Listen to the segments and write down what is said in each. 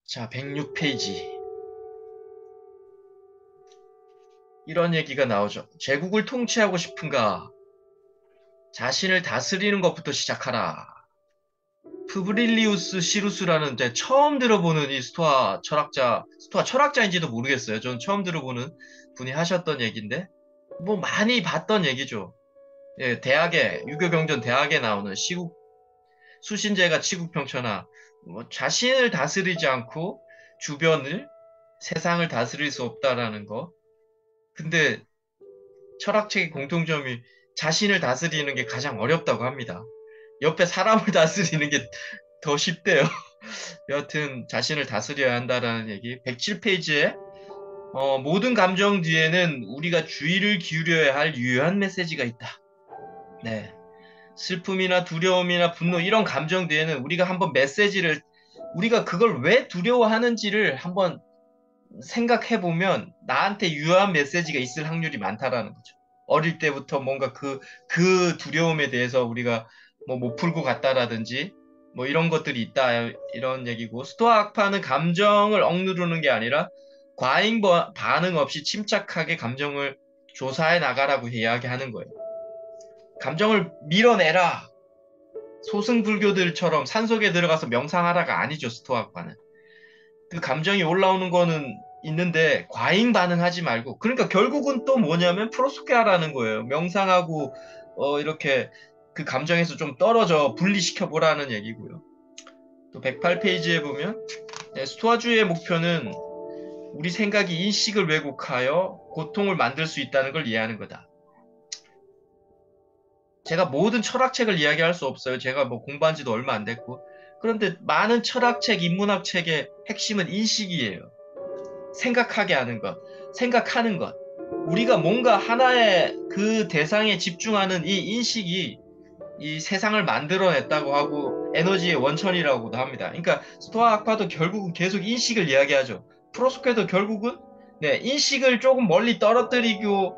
자, 106페이지. 이런 얘기가 나오죠. 제국을 통치하고 싶은가? 자신을 다스리는 것부터 시작하라. 푸브릴리우스 시루스라는 처음 들어보는 이 스토아 철학자인지도 모르겠어요. 전 처음 들어보는 분이 하셨던 얘기인데, 뭐 많이 봤던 얘기죠. 예, 유교경전 대학에 나오는 수신제가 치국평천하, 뭐 자신을 다스리지 않고 주변을, 세상을 다스릴 수 없다라는 거. 근데 철학책의 공통점이 자신을 다스리는 게 가장 어렵다고 합니다. 옆에 사람을 다스리는 게 더 쉽대요. 여하튼 자신을 다스려야 한다라는 얘기. 107페이지에 모든 감정 뒤에는 우리가 주의를 기울여야 할 유효한 메시지가 있다. 네. 슬픔이나 두려움이나 분노 이런 감정 뒤에는 우리가 한번 우리가 그걸 왜 두려워하는지를 한번 생각해 보면 나한테 유효한 메시지가 있을 확률이 많다라는 거죠. 어릴 때부터 뭔가 그 두려움에 대해서 우리가 뭐 못 풀고 갔다라든지 뭐 이런 것들이 있다 이런 얘기고, 스토아 학파는 감정을 억누르는 게 아니라 반응 없이 침착하게 감정을 조사해 나가라고 이야기하는 거예요. 감정을 밀어내라. 소승불교들처럼 산속에 들어가서 명상하라가 아니죠, 스토아 학파는. 그 감정이 올라오는 거는 있는데 과잉 반응하지 말고, 그러니까 결국은 또 뭐냐면 프로소케아라는 거예요. 명상하고 이렇게 그 감정에서 좀 떨어져 분리시켜 보라는 얘기고요. 또 108페이지에 보면 스토아주의의 목표는 우리 생각이 인식을 왜곡하여 고통을 만들 수 있다는 걸 이해하는 거다. 제가 모든 철학책을 이야기할 수 없어요. 제가 뭐 공부한 지도 얼마 안 됐고. 그런데 많은 철학책, 인문학 책의 핵심은 인식이에요. 생각하게 하는 것, 생각하는 것. 우리가 뭔가 하나의 그 대상에 집중하는 이 인식이 이 세상을 만들어냈다고 하고 에너지의 원천이라고도 합니다. 그러니까 스토아 학파도 결국은 계속 인식을 이야기하죠. 프로소케도 결국은 인식을 조금 멀리 떨어뜨리고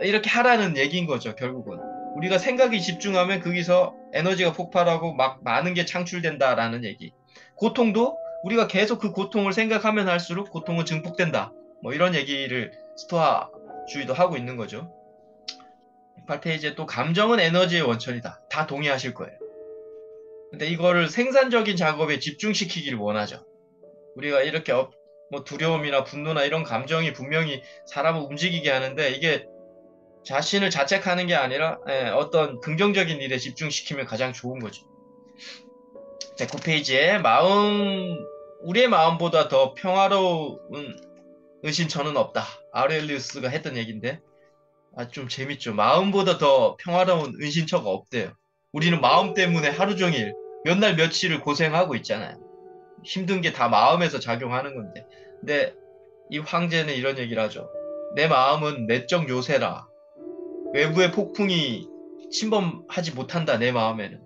이렇게 하라는 얘기인 거죠, 결국은. 우리가 생각이 집중하면 거기서 에너지가 폭발하고 막 많은 게 창출된다라는 얘기. 고통도 우리가 계속 그 고통을 생각하면 할수록 고통은 증폭된다. 뭐 이런 얘기를 스토아주의도 하고 있는 거죠. 108페이지에 또 감정은 에너지의 원천이다. 다 동의하실 거예요. 근데 이거를 생산적인 작업에 집중시키기를 원하죠. 우리가 이렇게 뭐 두려움이나 분노나 이런 감정이 분명히 사람을 움직이게 하는데 이게 자신을 자책하는 게 아니라 어떤 긍정적인 일에 집중시키면 가장 좋은 거죠. 109페이지에 우리의 마음보다 더 평화로운 은신처는 없다. 아우렐리우스가 했던 얘기인데 좀 재밌죠. 마음보다 더 평화로운 은신처가 없대요. 우리는 마음 때문에 하루 종일 몇 날 며칠을 고생하고 있잖아요. 힘든 게 다 마음에서 작용하는 건데. 근데 이 황제는 이런 얘기를 하죠. 내 마음은 내적 요새라. 외부의 폭풍이 침범하지 못한다, 내 마음에는.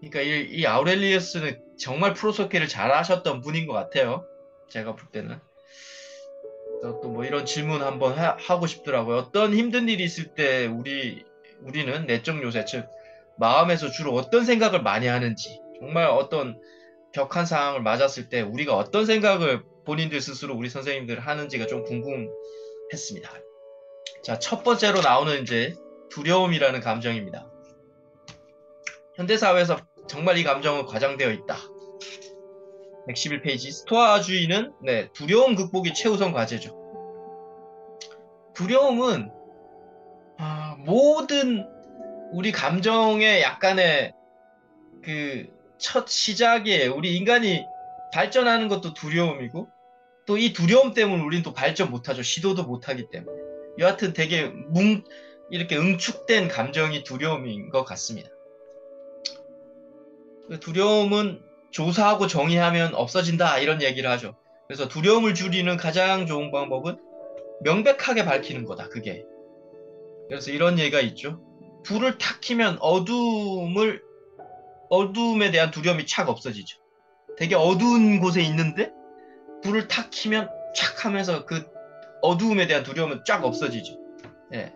그러니까 이 아우렐리우스는 정말 프로소케를 잘 하셨던 분인 것 같아요. 제가 볼 때는. 또 뭐 이런 질문 한번 하고 싶더라고요. 어떤 힘든 일이 있을 때 우리는 내적 요새, 즉, 마음에서 주로 어떤 생각을 많이 하는지, 정말 어떤 격한 상황을 맞았을 때 우리가 어떤 생각을 본인들 스스로 우리 선생님들 하는지가 좀 궁금했습니다. 자, 첫 번째로 나오는 이제 두려움이라는 감정입니다. 현대사회에서 정말 이 감정은 과장되어 있다. 111페이지. 스토아주의는 두려움 극복이 최우선 과제죠. 두려움은 모든 우리 감정의 약간의 그 첫 시작이에요. 우리 인간이 발전하는 것도 두려움이고 또 이 두려움 때문에 우리는 또 발전 못하죠. 시도도 못하기 때문에. 여하튼 되게 이렇게 응축된 감정이 두려움인 것 같습니다. 두려움은 조사하고 정의하면 없어진다 이런 얘기를 하죠. 그래서 두려움을 줄이는 가장 좋은 방법은 명백하게 밝히는 거다. 그게. 그래서 이런 얘기가 있죠. 불을 탁 켜면 어두움에 대한 두려움이 착 없어지죠. 되게 어두운 곳에 있는데 불을 탁 켜면 촥 하면서 그 어두움에 대한 두려움은 쫙 없어지죠. 예.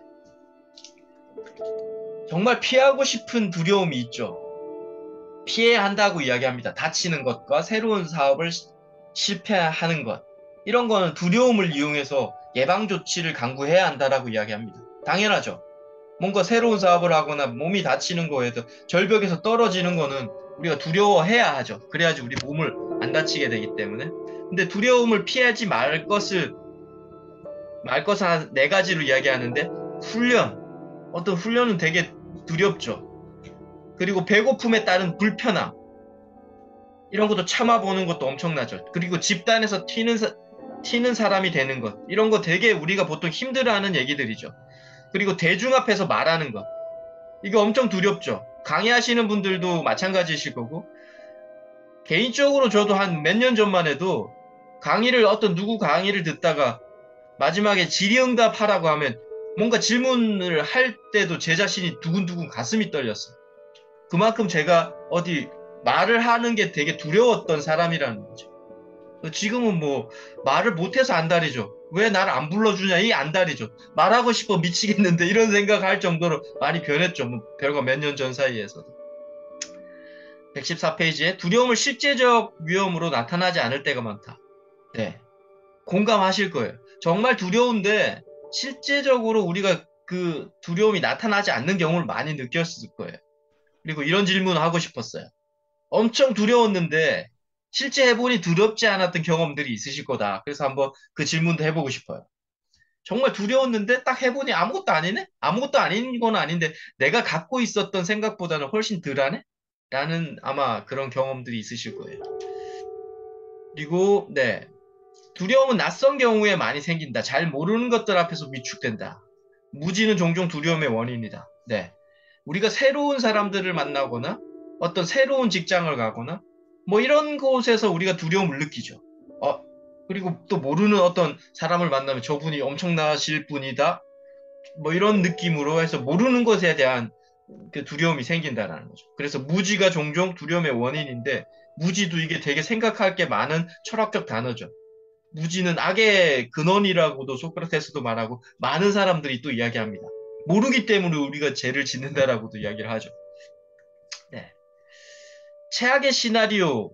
정말 피하고 싶은 두려움이 있죠. 피해야 한다고 이야기합니다. 다치는 것과 새로운 사업을 실패하는 것. 이런 거는 두려움을 이용해서 예방 조치를 강구해야 한다라고 이야기합니다. 당연하죠. 뭔가 새로운 사업을 하거나 몸이 다치는 거에도 절벽에서 떨어지는 거는 우리가 두려워해야 하죠. 그래야지 우리 몸을 안 다치게 되기 때문에. 근데 두려움을 피하지 말 것은 한 네 가지로 이야기하는데 어떤 훈련은 되게 두렵죠. 그리고 배고픔에 따른 불편함. 이런 것도 참아보는 것도 엄청나죠. 그리고 집단에서 튀는 사람이 되는 것. 이런 거 되게 우리가 보통 힘들어하는 얘기들이죠. 그리고 대중 앞에서 말하는 것. 이거 엄청 두렵죠. 강의하시는 분들도 마찬가지이실 거고, 개인적으로 저도 한 몇 년 전만 해도 누구 강의를 듣다가 마지막에 질의응답 하라고 하면 뭔가 질문을 할 때도 제 자신이 두근두근 가슴이 떨렸어요. 그만큼 제가 어디 말을 하는 게 되게 두려웠던 사람이라는 거죠. 지금은 뭐 말을 못해서 안달이죠. 왜 나를 안 불러주냐 이 안달이죠. 말하고 싶어 미치겠는데 이런 생각할 정도로 많이 변했죠. 뭐 별거 몇 년 전 사이에서도. 114페이지에 두려움을 실제적 위험으로 나타나지 않을 때가 많다. 네. 공감하실 거예요. 정말 두려운데 실제적으로 우리가 그 두려움이 나타나지 않는 경우를 많이 느꼈을 거예요. 그리고 이런 질문을 하고 싶었어요. 엄청 두려웠는데 실제 해보니 두렵지 않았던 경험들이 있으실 거다. 그래서 한번 그 질문도 해보고 싶어요. 정말 두려웠는데 딱 해보니 아무것도 아니네? 아무것도 아닌 건 아닌데 내가 갖고 있었던 생각보다는 훨씬 덜하네? 라는 아마 그런 경험들이 있으실 거예요. 그리고 네. 두려움은 낯선 경우에 많이 생긴다. 잘 모르는 것들 앞에서 위축된다. 무지는 종종 두려움의 원인이다. 네. 우리가 새로운 사람들을 만나거나 어떤 새로운 직장을 가거나 뭐 이런 곳에서 우리가 두려움을 느끼죠. 그리고 또 모르는 어떤 사람을 만나면 저분이 엄청나실 분이다. 뭐 이런 느낌으로 해서 모르는 것에 대한 그 두려움이 생긴다는 거죠. 그래서 무지가 종종 두려움의 원인인데 무지도 이게 되게 생각할 게 많은 철학적 단어죠. 무지는 악의 근원이라고도 소크라테스도 말하고 많은 사람들이 또 이야기합니다. 모르기 때문에 우리가 죄를 짓는다라고도 이야기를 하죠. 네. 최악의 시나리오,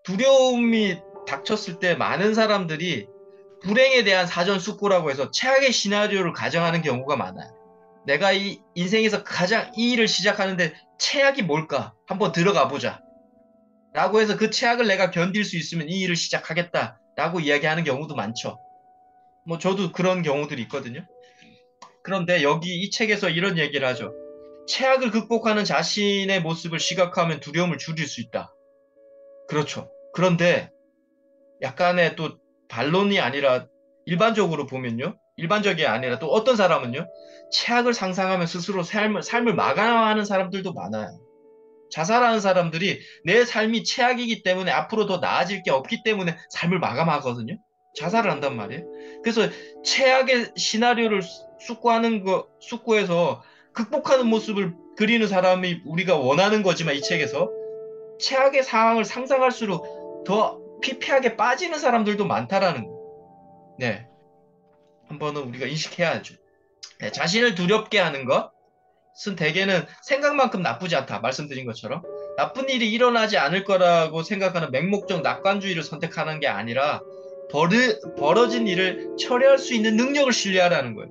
두려움이 닥쳤을 때 많은 사람들이 불행에 대한 사전 숙고라고 해서 최악의 시나리오를 가정하는 경우가 많아요. 내가 이 인생에서 가장 이 일을 시작하는데 최악이 뭘까? 한번 들어가 보자. 라고 해서 그 최악을 내가 견딜 수 있으면 이 일을 시작하겠다. 라고 이야기하는 경우도 많죠. 뭐 저도 그런 경우들이 있거든요. 그런데 여기 이 책에서 이런 얘기를 하죠. 최악을 극복하는 자신의 모습을 시각화하면 두려움을 줄일 수 있다. 그렇죠. 그런데 약간의 또 반론이 아니라 일반적으로 보면요. 일반적이 아니라 또 어떤 사람은요. 최악을 상상하면 스스로 삶을 마감하는 사람들도 많아요. 자살하는 사람들이 내 삶이 최악이기 때문에 앞으로 더 나아질 게 없기 때문에 삶을 마감하거든요. 자살을 한단 말이에요. 그래서 최악의 시나리오를 숙고해서 극복하는 모습을 그리는 사람이 우리가 원하는 거지만 이 책에서 최악의 상황을 상상할수록 더 피폐하게 빠지는 사람들도 많다라는 거. 네. 한번은 우리가 인식해야죠. 네, 자신을 두렵게 하는 것은 대개는 생각만큼 나쁘지 않다. 말씀드린 것처럼. 나쁜 일이 일어나지 않을 거라고 생각하는 맹목적 낙관주의를 선택하는 게 아니라 벌어진 일을 처리할 수 있는 능력을 신뢰하라는 거예요.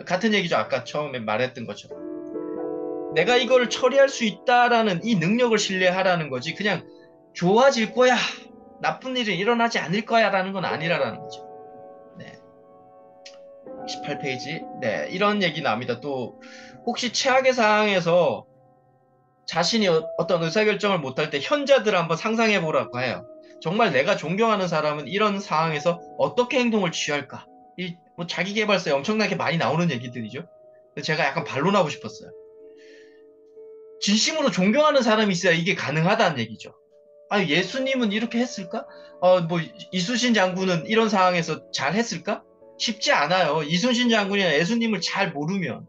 같은 얘기죠. 아까 처음에 말했던 것처럼. 내가 이걸 처리할 수 있다라는 이 능력을 신뢰하라는 거지. 그냥 좋아질 거야. 나쁜 일이 일어나지 않을 거야 라는 건 아니라는 거죠. 네. 18페이지. 네. 이런 얘기 나옵니다. 또 혹시 최악의 상황에서 자신이 어떤 의사결정을 못할 때 현자들을 한번 상상해 보라고 해요. 정말 내가 존경하는 사람은 이런 상황에서 어떻게 행동을 취할까? 뭐 자기계발서에 엄청나게 많이 나오는 얘기들이죠. 제가 약간 반론하고 싶었어요. 진심으로 존경하는 사람이 있어야 이게 가능하다는 얘기죠. 예수님은 이렇게 했을까? 뭐 이순신 장군은 이런 상황에서 잘 했을까? 쉽지 않아요. 이순신 장군이나 예수님을 잘 모르면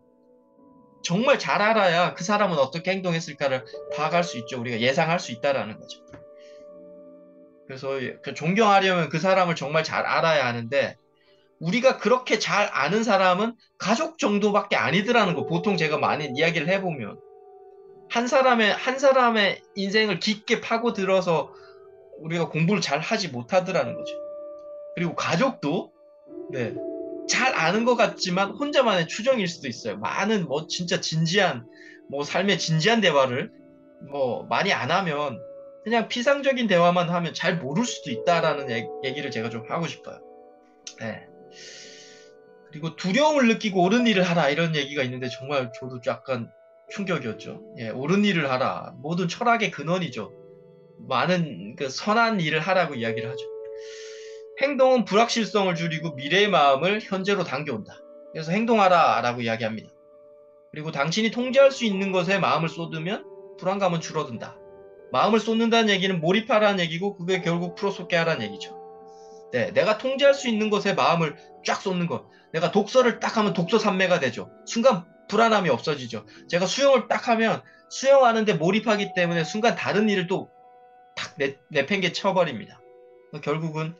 정말 잘 알아야 그 사람은 어떻게 행동했을까를 파악할 수 있죠. 우리가 예상할 수 있다라는 거죠. 그래서 그 존경하려면 그 사람을 정말 잘 알아야 하는데 우리가 그렇게 잘 아는 사람은 가족 정도밖에 아니더라는 거. 보통 제가 많이 이야기를 해보면 한 사람의 인생을 깊게 파고들어서 우리가 공부를 잘 하지 못하더라는 거죠. 그리고 가족도 네, 잘 아는 것 같지만 혼자만의 추정일 수도 있어요. 많은 뭐 진짜 진지한 뭐 삶의 진지한 대화를 뭐 많이 안 하면 그냥 피상적인 대화만 하면 잘 모를 수도 있다라는 얘기를 제가 좀 하고 싶어요. 네. 그리고 두려움을 느끼고 옳은 일을 하라 이런 얘기가 있는데 정말 저도 약간 충격이었죠. 예, 옳은 일을 하라. 모든 철학의 근원이죠. 많은 그 선한 일을 하라고 이야기를 하죠. 행동은 불확실성을 줄이고 미래의 마음을 현재로 당겨온다. 그래서 행동하라라고 이야기합니다. 그리고 당신이 통제할 수 있는 것에 마음을 쏟으면 불안감은 줄어든다. 마음을 쏟는다는 얘기는 몰입하라는 얘기고 그게 결국 풀어쏟게 하라는 얘기죠. 네, 내가 통제할 수 있는 것에 마음을 쫙 쏟는 것. 내가 독서를 딱 하면 독서 삼매가 되죠. 순간 불안함이 없어지죠. 제가 수영을 딱 하면 수영하는데 몰입하기 때문에 순간 다른 일을 또 탁 내팽개 쳐버립니다. 결국은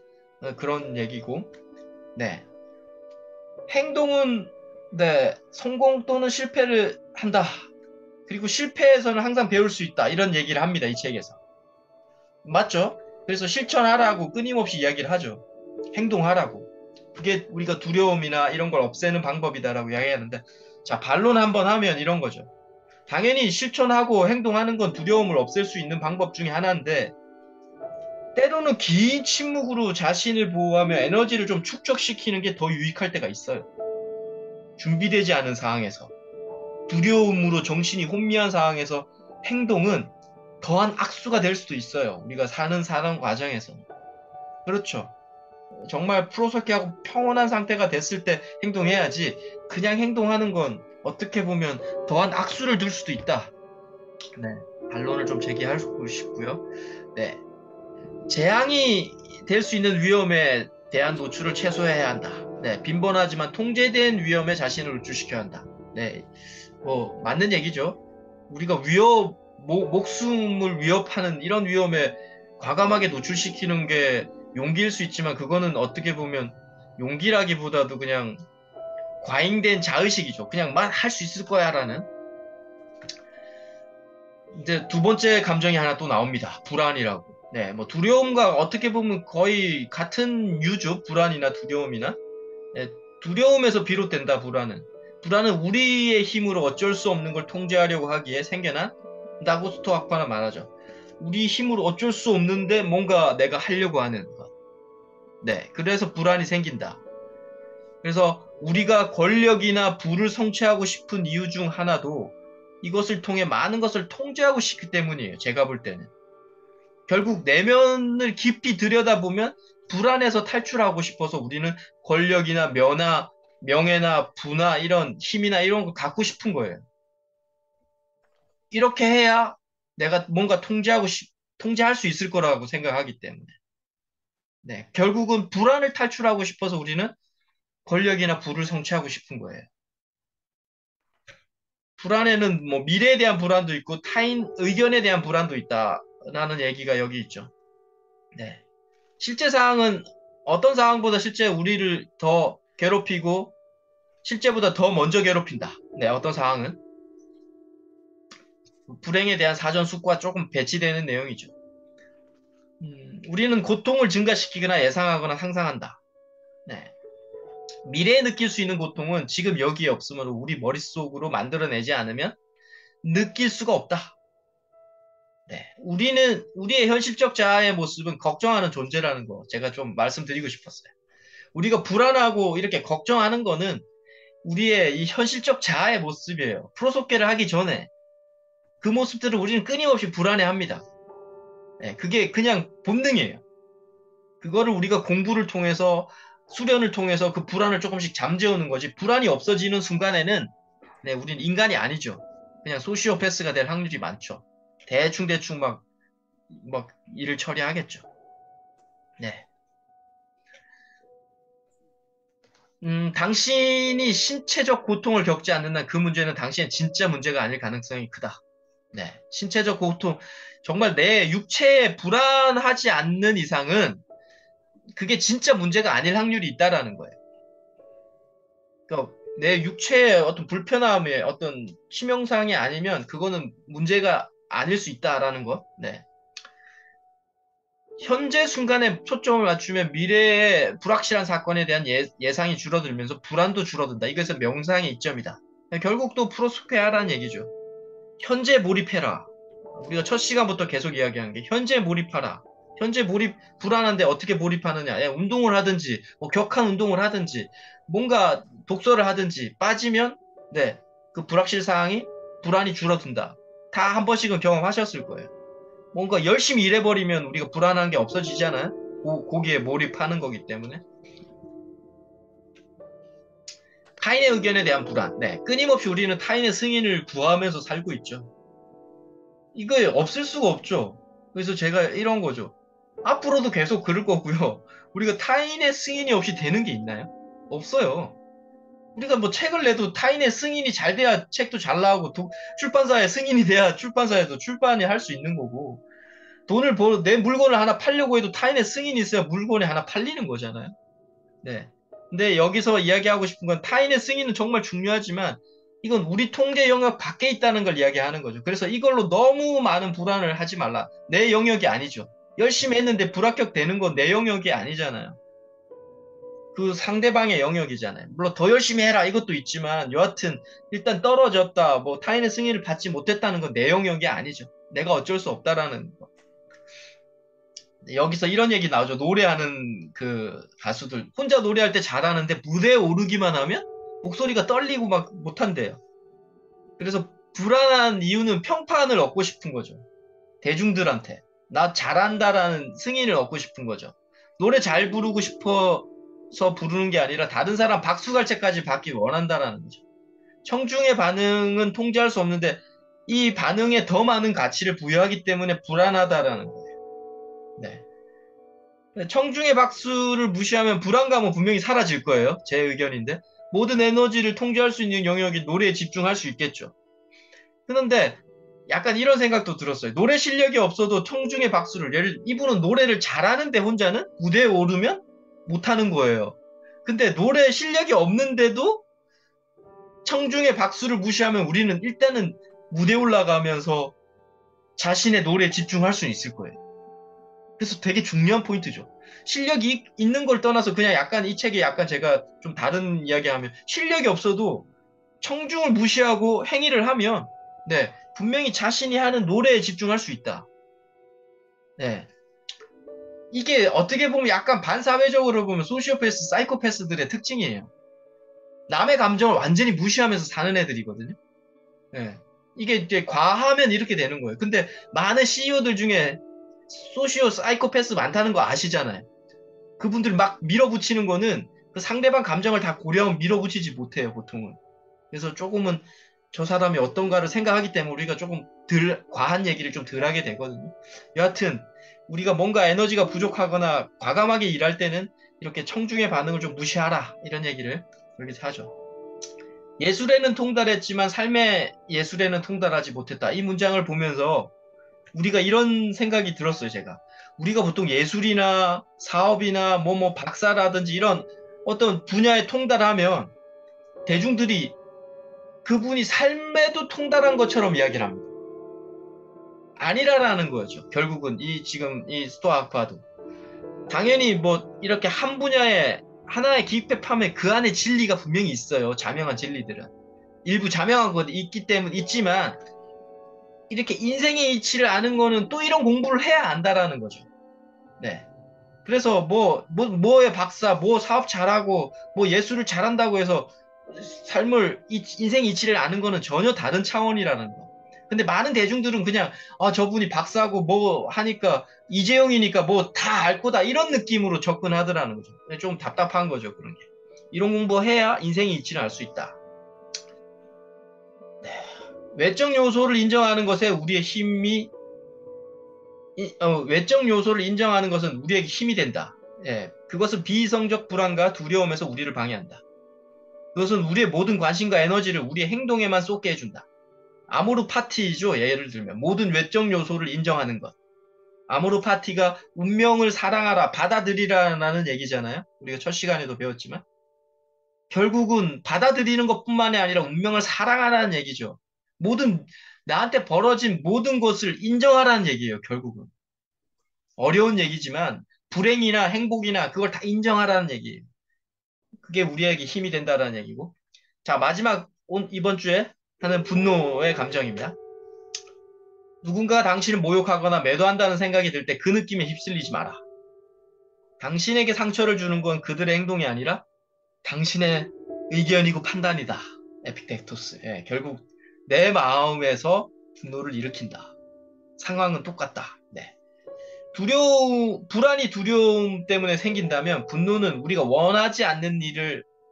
그런 얘기고, 네. 행동은, 네, 성공 또는 실패를 한다. 그리고 실패에서는 항상 배울 수 있다. 이런 얘기를 합니다. 이 책에서. 맞죠? 그래서 실천하라고 끊임없이 이야기를 하죠. 행동하라고. 그게 우리가 두려움이나 이런 걸 없애는 방법이다라고 이야기하는데, 자, 반론 한번 하면 이런 거죠. 당연히 실천하고 행동하는 건 두려움을 없앨 수 있는 방법 중에 하나인데, 때로는 긴 침묵으로 자신을 보호하며 에너지를 좀 축적시키는 게 더 유익할 때가 있어요. 준비되지 않은 상황에서. 두려움으로 정신이 혼미한 상황에서 행동은 더한 악수가 될 수도 있어요. 우리가 사는 과정에서. 그렇죠. 정말 프로석기하고 평온한 상태가 됐을 때 행동해야지 그냥 행동하는 건 어떻게 보면 더한 악수를 들 수도 있다. 네. 반론을 좀 제기하고 싶고요. 네. 재앙이 될 수 있는 위험에 대한 노출을 최소화해야 한다. 네. 빈번하지만 통제된 위험에 자신을 노출시켜야 한다. 네. 뭐 맞는 얘기죠. 우리가 목숨을 위협하는 이런 위험에 과감하게 노출시키는 게 용기일 수 있지만 그거는 어떻게 보면 용기라기보다도 그냥 과잉된 자의식이죠. 그냥 만 할 수 있을 거야라는. 이제 두 번째 감정이 하나 또 나옵니다. 불안이라고. 네, 뭐 두려움과 어떻게 보면 거의 같은 유죠. 불안이나 두려움이나. 네, 두려움에서 비롯된다, 불안은. 불안은 우리의 힘으로 어쩔 수 없는 걸 통제하려고 하기에 생겨난 나고스토 학파는 말하죠. 우리 힘으로 어쩔 수 없는데 뭔가 내가 하려고 하는 것. 네, 그래서 불안이 생긴다. 그래서 우리가 권력이나 부를 성취하고 싶은 이유 중 하나도 이것을 통해 많은 것을 통제하고 싶기 때문이에요. 제가 볼 때는. 결국 내면을 깊이 들여다보면 불안에서 탈출하고 싶어서 우리는 권력이나 명예나 부나 이런 힘이나 이런 걸 갖고 싶은 거예요. 이렇게 해야 내가 뭔가 통제할 수 있을 거라고 생각하기 때문에. 네. 결국은 불안을 탈출하고 싶어서 우리는 권력이나 부를 성취하고 싶은 거예요. 불안에는 뭐 미래에 대한 불안도 있고 타인 의견에 대한 불안도 있다라는 얘기가 여기 있죠. 네. 실제 상황은 어떤 상황보다 실제 우리를 더 괴롭히고 실제보다 더 먼저 괴롭힌다. 네, 어떤 상황은 불행에 대한 사전 숙고가 조금 배치되는 내용이죠. 우리는 고통을 증가시키거나 예상하거나 상상한다. 네. 미래에 느낄 수 있는 고통은 지금 여기에 없으므로 우리 머릿속으로 만들어내지 않으면 느낄 수가 없다. 네. 우리의 현실적 자아의 모습은 걱정하는 존재라는 거 제가 좀 말씀드리고 싶었어요. 우리가 불안하고 이렇게 걱정하는 거는 우리의 이 현실적 자아의 모습이에요. 프로소케를 하기 전에 그 모습들을 우리는 끊임없이 불안해합니다. 네, 그게 그냥 본능이에요. 그거를 우리가 공부를 통해서 수련을 통해서 그 불안을 조금씩 잠재우는 거지. 불안이 없어지는 순간에는 네, 우리는 인간이 아니죠. 그냥 소시오패스가 될 확률이 많죠. 대충 막 일을 처리하겠죠. 네. 당신이 신체적 고통을 겪지 않는 한 그 문제는 당신의 진짜 문제가 아닐 가능성이 크다. 네. 신체적 고통, 정말 내 육체에 불안하지 않는 이상은 그게 진짜 문제가 아닐 확률이 있다라는 거예요. 그러니까 내 육체의 어떤 불편함의 어떤 치명상이 아니면 그거는 문제가 아닐 수 있다라는 거. 네. 현재 순간에 초점을 맞추면 미래의 불확실한 사건에 대한 예상이 줄어들면서 불안도 줄어든다. 이것은 명상의 이점이다. 결국 또 프로스페아라는 얘기죠. 현재 몰입해라. 우리가 첫 시간부터 계속 이야기한 게 현재 몰입하라. 현재 몰입 불안한데 어떻게 몰입하느냐. 예, 운동을 하든지 뭐 격한 운동을 하든지 뭔가 독서를 하든지 빠지면 네, 그 불확실 사항이 불안이 줄어든다. 다 한 번씩은 경험하셨을 거예요. 뭔가 열심히 일해버리면 우리가 불안한 게 없어지잖아요. 거기에 몰입하는 거기 때문에. 타인의 의견에 대한 불안. 네, 끊임없이 우리는 타인의 승인을 구하면서 살고 있죠. 이거 없을 수가 없죠. 그래서 제가 이런 거죠. 앞으로도 계속 그럴 거고요. 우리가 타인의 승인이 없이 되는 게 있나요? 없어요. 우리가 뭐 책을 내도 타인의 승인이 잘 돼야 책도 잘 나오고 출판사의 승인이 돼야 출판사에도 출판이 할 수 있는 거고 내 물건을 하나 팔려고 해도 타인의 승인이 있어야 물건이 하나 팔리는 거잖아요. 네. 근데 여기서 이야기하고 싶은 건 타인의 승인은 정말 중요하지만 이건 우리 통제 영역 밖에 있다는 걸 이야기하는 거죠. 그래서 이걸로 너무 많은 불안을 하지 말라. 내 영역이 아니죠. 열심히 했는데 불합격되는 건 내 영역이 아니잖아요. 그 상대방의 영역이잖아요. 물론 더 열심히 해라 이것도 있지만 여하튼 일단 떨어졌다. 뭐 타인의 승인을 받지 못했다는 건 내 영역이 아니죠. 내가 어쩔 수 없다라는 거. 여기서 이런 얘기 나오죠. 노래하는 그 가수들. 혼자 노래할 때 잘하는데 무대에 오르기만 하면 목소리가 떨리고 막 못한대요. 그래서 불안한 이유는 평판을 얻고 싶은 거죠. 대중들한테. 나 잘한다라는 승인을 얻고 싶은 거죠. 노래 잘 부르고 싶어서 부르는 게 아니라 다른 사람 박수갈채까지 받기 원한다라는 거죠. 청중의 반응은 통제할 수 없는데 이 반응에 더 많은 가치를 부여하기 때문에 불안하다라는 거예요. 네. 청중의 박수를 무시하면 불안감은 분명히 사라질 거예요. 제 의견인데. 모든 에너지를 통제할 수 있는 영역이 노래에 집중할 수 있겠죠. 그런데 약간 이런 생각도 들었어요. 노래 실력이 없어도 청중의 박수를, 이분은 노래를 잘하는데 혼자는 무대에 오르면 못하는 거예요. 근데 노래 실력이 없는데도 청중의 박수를 무시하면 우리는 일단은 무대 올라가면서 자신의 노래에 집중할 수 있을 거예요. 그래서 되게 중요한 포인트죠. 실력이 있는 걸 떠나서 그냥 약간 이 책에 약간 제가 좀 다른 이야기하면 실력이 없어도 청중을 무시하고 행위를 하면 네, 분명히 자신이 하는 노래에 집중할 수 있다. 네. 이게 어떻게 보면 약간 반사회적으로 보면 소시오패스, 사이코패스들의 특징이에요. 남의 감정을 완전히 무시하면서 사는 애들이거든요. 네. 이게 이제 과하면 이렇게 되는 거예요. 근데 많은 CEO들 중에 소시오 사이코패스 많다는 거 아시잖아요. 그분들 막 밀어붙이는 거는 그 상대방 감정을 다 고려하면 밀어붙이지 못해요, 보통은. 그래서 조금은 저 사람이 어떤가를 생각하기 때문에 우리가 조금 과한 얘기를 좀 덜 하게 되거든요. 여하튼, 우리가 뭔가 에너지가 부족하거나 과감하게 일할 때는 이렇게 청중의 반응을 좀 무시하라. 이런 얘기를 이렇게 하죠. 예술에는 통달했지만 삶의 예술에는 통달하지 못했다. 이 문장을 보면서 우리가 이런 생각이 들었어요, 제가. 우리가 보통 예술이나 사업이나 뭐 박사라든지 이런 어떤 분야에 통달하면 대중들이 그분이 삶에도 통달한 것처럼 이야기를 합니다. 아니라라는 거죠. 결국은 지금 이 스토아과도. 당연히 뭐 이렇게 한 분야에 하나의 기획하면 그 안에 진리가 분명히 있어요. 자명한 진리들은. 일부 자명한 것 있기 때문에 있지만 이렇게 인생의 이치를 아는 거는 또 이런 공부를 해야 안다라는 거죠. 네. 그래서 뭐의 박사, 뭐 사업 잘하고, 뭐 예술을 잘한다고 해서 인생 이치를 아는 거는 전혀 다른 차원이라는 거. 근데 많은 대중들은 그냥, 저분이 박사고 뭐 하니까, 이재용이니까 뭐 다 알 거다, 이런 느낌으로 접근하더라는 거죠. 좀 답답한 거죠, 그런 게. 이런 공부해야 인생의 이치를 알 수 있다. 네. 외적 요소를 인정하는 것에 우리의 힘이 외적 요소를 인정하는 것은 우리에게 힘이 된다. 예, 그것은 비이성적 불안과 두려움에서 우리를 방해한다. 그것은 우리의 모든 관심과 에너지를 우리의 행동에만 쏟게 해준다. 아모르 파티죠. 예를 들면 모든 외적 요소를 인정하는 것. 아모르 파티가 운명을 사랑하라, 받아들이라는 얘기잖아요. 우리가 첫 시간에도 배웠지만 결국은 받아들이는 것뿐만이 아니라 운명을 사랑하라는 얘기죠. 나한테 벌어진 모든 것을 인정하라는 얘기예요. 결국은. 어려운 얘기지만 불행이나 행복이나 그걸 다 인정하라는 얘기예요. 그게 우리에게 힘이 된다라는 얘기고. 자, 마지막 이번 주에 하는 분노의 감정입니다. 누군가 당신을 모욕하거나 매도한다는 생각이 들 때 그 느낌에 휩쓸리지 마라. 당신에게 상처를 주는 건 그들의 행동이 아니라 당신의 의견이고 판단이다. 에픽텍토스. 예, 결국 내 마음에서 분노를 일으킨다. 상황은 똑같다. 네. 불안이 두려움 때문에 생긴다면 분노는 우리가 원하지 않는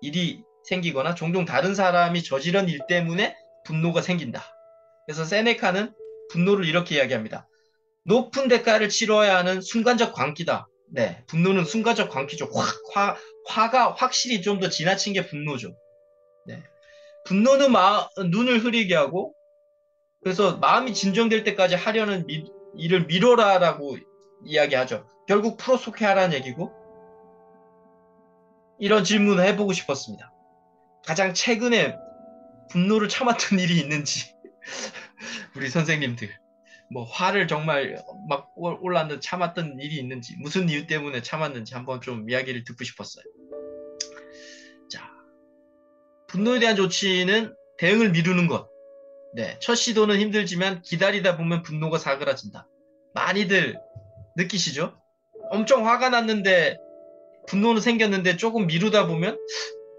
일이 생기거나 종종 다른 사람이 저지른 일 때문에 분노가 생긴다. 그래서 세네카는 분노를 이렇게 이야기합니다. 높은 대가를 치러야 하는 순간적 광기다. 네, 분노는 순간적 광기죠. 화가 확실히 좀 더 지나친 게 분노죠. 네. 분노는 눈을 흐리게 하고, 그래서 마음이 진정될 때까지 하려는 일을 미뤄라라고 이야기하죠. 결국 프로소케 하라는 얘기고, 이런 질문을 해보고 싶었습니다. 가장 최근에 분노를 참았던 일이 있는지, 우리 선생님들. 뭐 화를 정말 막 올랐는 참았던 일이 있는지 무슨 이유 때문에 참았는지 한번 좀 이야기를 듣고 싶었어요. 자, 분노에 대한 조치는 대응을 미루는 것. 네, 첫 시도는 힘들지만 기다리다 보면 분노가 사그라진다. 많이들 느끼시죠? 엄청 화가 났는데 분노는 생겼는데 조금 미루다 보면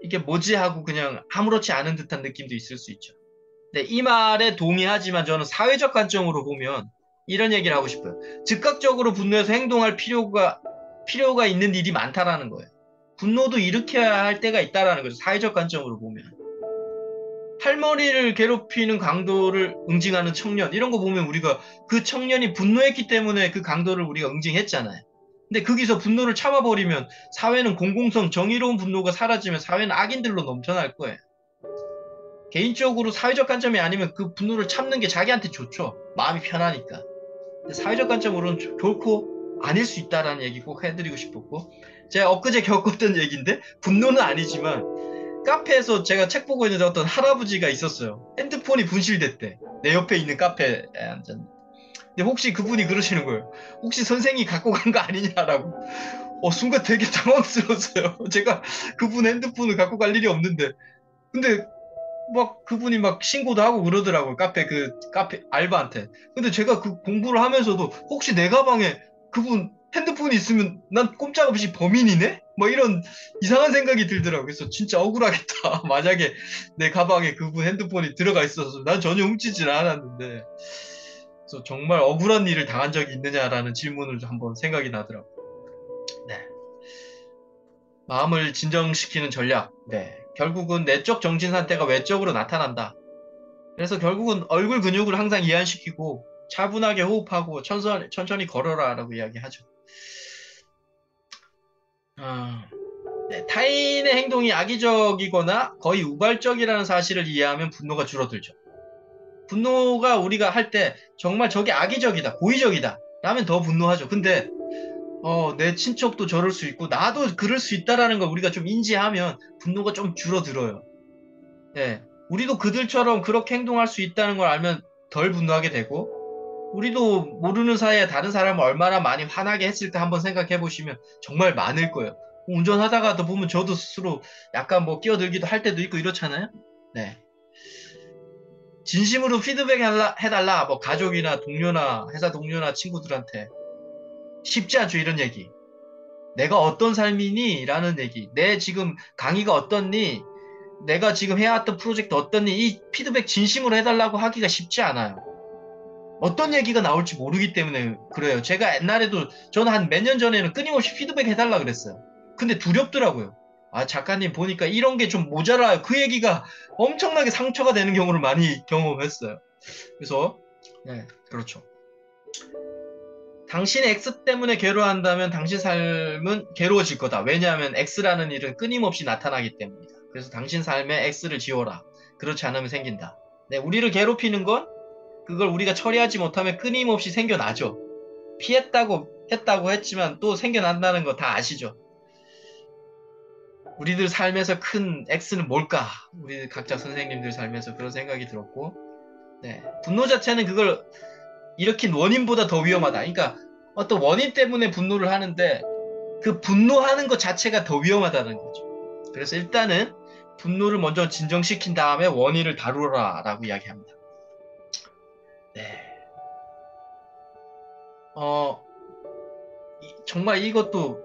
이게 뭐지 하고 그냥 아무렇지 않은 듯한 느낌도 있을 수 있죠. 네, 이 말에 동의하지만 저는 사회적 관점으로 보면 이런 얘기를 하고 싶어요. 즉각적으로 분노해서 행동할 필요가 있는 일이 많다라는 거예요. 분노도 일으켜야 할 때가 있다라는 거죠. 사회적 관점으로 보면. 할머니를 괴롭히는 강도를 응징하는 청년, 이런 거 보면 우리가 그 청년이 분노했기 때문에 그 강도를 우리가 응징했잖아요. 근데 거기서 분노를 참아버리면 사회는 공공성, 정의로운 분노가 사라지면 사회는 악인들로 넘쳐날 거예요. 개인적으로 사회적 관점이 아니면 그 분노를 참는 게 자기한테 좋죠. 마음이 편하니까. 근데 사회적 관점으로는 결코 아닐 수 있다라는 얘기 꼭 해드리고 싶었고, 제가 엊그제 겪었던 얘기인데 분노는 아니지만 카페에서 제가 책 보고 있는데 어떤 할아버지가 있었어요. 핸드폰이 분실됐대. 내 옆에 있는 카페에 앉았는데. 근데 혹시 그분이 그러시는 거예요. 혹시 선생님이 갖고 간 거 아니냐라고. 순간 되게 당황스러웠어요. 제가 그분 핸드폰을 갖고 갈 일이 없는데. 근데 막 그분이 막 신고도 하고 그러더라고요. 카페 알바한테. 근데 제가 그 공부를 하면서도 혹시 내 가방에 그분 핸드폰이 있으면 난 꼼짝없이 범인이네? 뭐 이런 이상한 생각이 들더라고요. 그래서 진짜 억울하겠다. 만약에 내 가방에 그분 핸드폰이 들어가 있어서 난 전혀 훔치질 않았는데. 그래서 정말 억울한 일을 당한 적이 있느냐라는 질문을 한번 생각이 나더라고요. 네. 마음을 진정시키는 전략. 네. 결국은 내적 정신 상태가 외적으로 나타난다. 그래서 결국은 얼굴 근육을 항상 이완시키고 차분하게 호흡하고 천천히 걸어라라고 이야기하죠. 네, 타인의 행동이 악의적이거나 거의 우발적이라는 사실을 이해하면 분노가 줄어들죠. 분노가 우리가 할 때 정말 저게 악의적이다, 고의적이다 라면 더 분노하죠. 근데 내 친척도 저럴 수 있고 나도 그럴 수 있다라는 걸 우리가 좀 인지하면 분노가 좀 줄어들어요. 네, 우리도 그들처럼 그렇게 행동할 수 있다는 걸 알면 덜 분노하게 되고, 우리도 모르는 사이에 다른 사람을 얼마나 많이 화나게 했을까 한번 생각해 보시면 정말 많을 거예요. 운전하다가도 보면 저도 스스로 약간 뭐 끼어들기도 할 때도 있고 이렇잖아요. 네. 진심으로 피드백 해달라. 뭐 가족이나 동료나 회사 동료나 친구들한테. 쉽지 않죠, 이런 얘기. 내가 어떤 삶이니? 라는 얘기. 내 지금 강의가 어떻니? 내가 지금 해왔던 프로젝트 어떻니? 이 피드백 진심으로 해달라고 하기가 쉽지 않아요. 어떤 얘기가 나올지 모르기 때문에 그래요. 제가 옛날에도 저는 한 몇 년 전에는 끊임없이 피드백 해달라 그랬어요. 근데 두렵더라고요. 아, 작가님 보니까 이런 게 좀 모자라요. 그 얘기가 엄청나게 상처가 되는 경우를 많이 경험했어요. 그래서, 네, 그렇죠. 당신의 X 때문에 괴로워한다면 당신 삶은 괴로워질 거다. 왜냐하면 X라는 일은 끊임없이 나타나기 때문이다. 그래서 당신 삶에 X를 지워라. 그렇지 않으면 생긴다. 네, 우리를 괴롭히는 건 그걸 우리가 처리하지 못하면 끊임없이 생겨나죠. 했다고 했지만 또 생겨난다는 거 다 아시죠? 우리들 삶에서 큰 X는 뭘까? 우리 각자 선생님들 삶에서 그런 생각이 들었고, 네, 분노 자체는 그걸 일으킨 원인보다 더 위험하다. 그러니까 어떤 원인 때문에 분노를 하는데 그 분노하는 것 자체가 더 위험하다는 거죠. 그래서 일단은 분노를 먼저 진정시킨 다음에 원인을 다루라라고 이야기합니다. 네. 어, 정말 이것도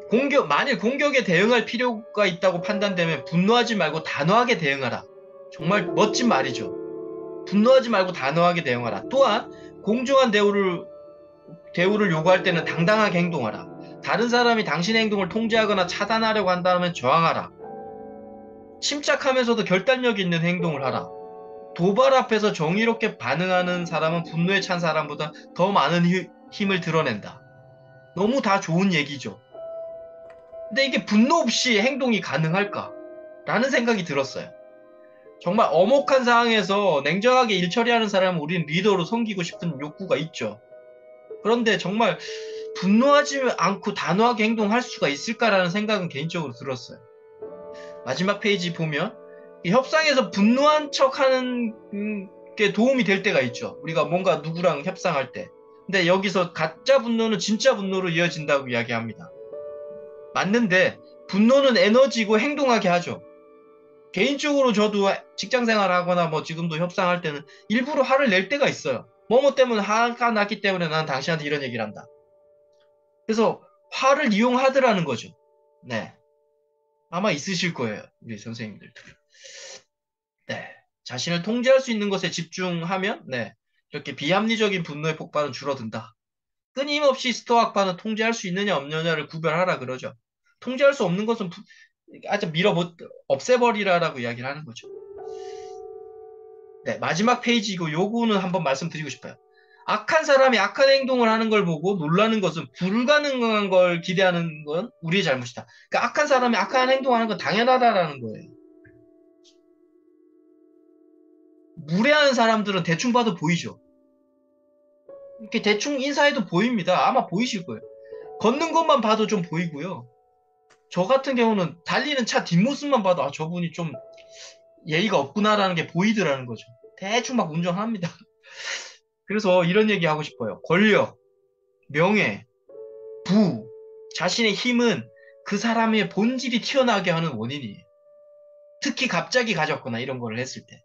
만일 공격에 대응할 필요가 있다고 판단되면 분노하지 말고 단호하게 대응하라. 정말 멋진 말이죠. 분노하지 말고 단호하게 대응하라. 또한 공정한 대우를 요구할 때는 당당하게 행동하라. 다른 사람이 당신의 행동을 통제하거나 차단하려고 한다면 저항하라. 침착하면서도 결단력 있는 행동을 하라. 도발 앞에서 정의롭게 반응하는 사람은 분노에 찬 사람보다 더 많은 힘을 드러낸다. 너무 다 좋은 얘기죠. 근데 이게 분노 없이 행동이 가능할까? 라는 생각이 들었어요. 정말 엄혹한 상황에서 냉정하게 일 처리하는 사람은 우리는 리더로 섬기고 싶은 욕구가 있죠. 그런데 정말 분노하지 않고 단호하게 행동할 수가 있을까라는 생각은 개인적으로 들었어요. 마지막 페이지 보면 협상에서 분노한 척하는 게 도움이 될 때가 있죠. 우리가 뭔가 누구랑 협상할 때. 근데 여기서 가짜 분노는 진짜 분노로 이어진다고 이야기합니다. 맞는데 분노는 에너지고 행동하게 하죠. 개인적으로 저도 직장 생활하거나 뭐 지금도 협상할 때는 일부러 화를 낼 때가 있어요. 뭐뭐 때문에 화가 났기 때문에 난 당신한테 이런 얘기를 한다. 그래서 화를 이용하더라는 거죠. 네. 아마 있으실 거예요. 우리 선생님들도. 네. 자신을 통제할 수 있는 것에 집중하면, 네. 이렇게 비합리적인 분노의 폭발은 줄어든다. 끊임없이 스토아 학파는 통제할 수 있느냐 없느냐를 구별하라 그러죠. 통제할 수 없는 것은 아주 없애버리라라고 이야기를 하는 거죠. 네, 마지막 페이지이고 요거는 한번 말씀드리고 싶어요. 악한 사람이 악한 행동을 하는 걸 보고 놀라는 것은 불가능한 걸 기대하는 건 우리의 잘못이다. 그러니까 악한 사람이 악한 행동하는 건 당연하다라는 거예요. 무례한 사람들은 대충 봐도 보이죠. 이렇게 대충 인사해도 보입니다. 아마 보이실 거예요. 걷는 것만 봐도 좀 보이고요. 저 같은 경우는 달리는 차 뒷모습만 봐도 아, 저분이 좀 예의가 없구나라는 게 보이더라는 거죠. 대충 막 운전합니다. 그래서 이런 얘기 하고 싶어요. 권력, 명예, 부, 자신의 힘은 그 사람의 본질이 튀어나오게 하는 원인이에요. 특히 갑자기 가졌거나 이런 거를 했을 때.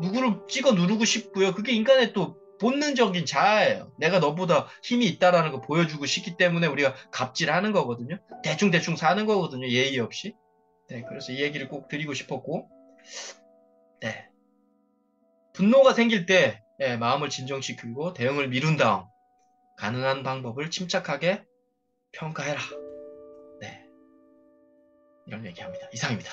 누구를 찍어 누르고 싶고요. 그게 인간의 또 본능적인 자아예요. 내가 너보다 힘이 있다라는 거 보여주고 싶기 때문에 우리가 갑질하는 거거든요. 대충대충 사는 거거든요. 예의 없이. 네, 그래서 이 얘기를 꼭 드리고 싶었고, 네. 분노가 생길 때 네, 마음을 진정시키고 대응을 미룬 다음 가능한 방법을 침착하게 평가해라. 네, 이런 얘기합니다. 이상입니다.